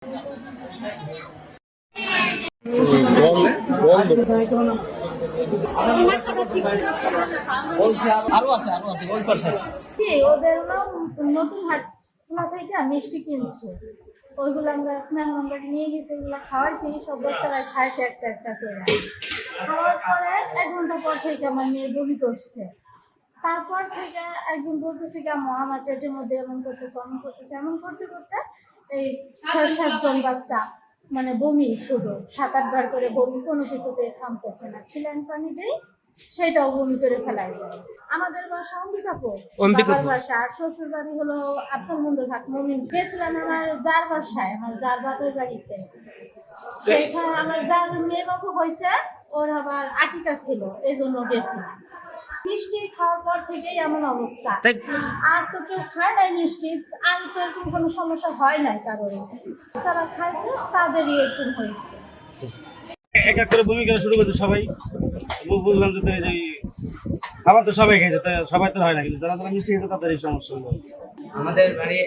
ওদের নতুন হাটখোলা থেকে মিষ্টি কিনছে, ওইগুলো আমরা মেহমানবাড়ি নিয়ে গেছি, ওইগুলো খাওয়াইছি, সব বাচ্চারা খাইছে একটা একটা করে। খাওয়ার পরে 1 ঘন্টা পর থেকে আমার মেয়ে বমি করছে। তারপর থেকে একজন বলতেছে কি আমার পেটের মধ্যে এমন করতেছে এমন করতে করতে এই 6-7 জন বাচ্চা মানে বমি, শুধু 7-8 বার করে বমি, কোনো কিছুতে থামতেছে না। সিলাইন পানি দেই, সেটাও বমি করে ফেলাই যায়। আমাদের বাসা অম্বিকাপুর, বাবার বাসা, আর শ্বশুর বাড়ি হলো আফজাল মন্ডল হাট মমিন। গেছিলাম আমার যার বাসায়, আমার যার বাপের বাড়িতে। সেখানে আমার যার মেয়ে বাবু হয়েছে, ওর আবার আকিকা ছিল, এই জন্য গেছিলাম। মিষ্টি খাওয়ার পর থেকেই এমন অবস্থা। আর তো কেউ খায় নাই মিষ্টি, আর তো এরকম কোনো সমস্যা হয় নাই কারোর। যারা খাইছে তাদেরই এরকম হয়েছে। এক এক করে বমি করা শুরু করছে সবাই। বুঝলাম যে খাবার তো সবাই খেয়েছে, সবাই তো হয় না, কিন্তু যারা যারা মিষ্টি খেয়েছে তাদের এই সমস্যা হলো। আমাদের বাড়ি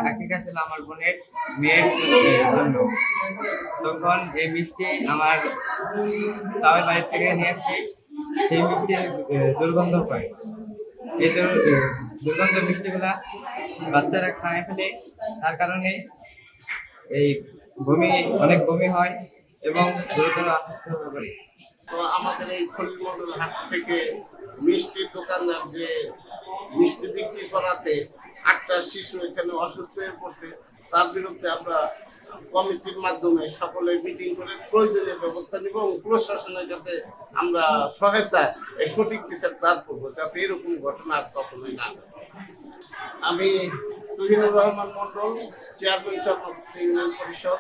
আকিকা ছিল আমার বোনের মেয়ের জন্য। তখন এই মিষ্টি আমার তাদের বাড়ি থেকে নিয়ে আসছি, সেই মিষ্টির দুর্গন্ধ পায়। এই দুর্গন্ধ মিষ্টিগুলা বাচ্চারা খায় ফেলে, তার কারণে এই অনেক বমি হয় এবং গুরুতর অসুস্থ হয়ে পড়ে। তো আমাদের এই খলিমন্ডল হাট থেকে মিষ্টির দোকানদার যে মিষ্টি বিক্রি করাতে 8টা শিশু এখানে অসুস্থ হয়ে পড়ছে, তার বিরুদ্ধে আমরা কমিটির মাধ্যমে সকলে মিটিং করে প্রয়োজনীয় ব্যবস্থা নিব এবং প্রশাসনের কাছে আমরা সহায়তা সঠিক বিচার দাঁড় করবো, যাতে এরকম ঘটনা আর কখনোই না। আমি তুহিনুর রহমান মন্ডল, চেয়ারম্যান চক্রবর্তী ইউনিয়ন পরিষদ।